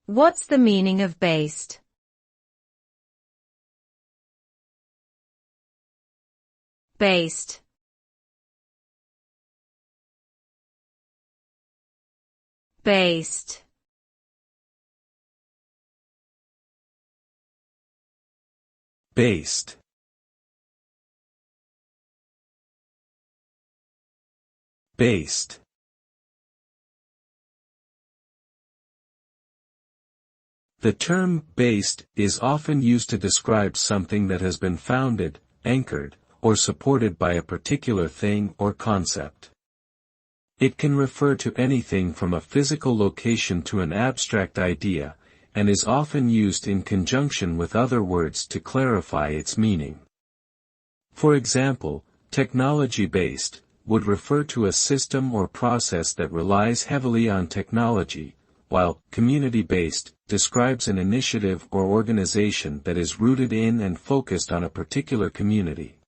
What's the meaning of based? Based. Based. Based. Based. The term based is often used to describe something that has been founded, anchored, or supported by a particular thing or concept. It can refer to anything from a physical location to an abstract idea, and is often used in conjunction with other words to clarify its meaning. For example, technology-based would refer to a system or process that relies heavily on technology, while community-based describes an initiative or organization that is rooted in and focused on a particular community.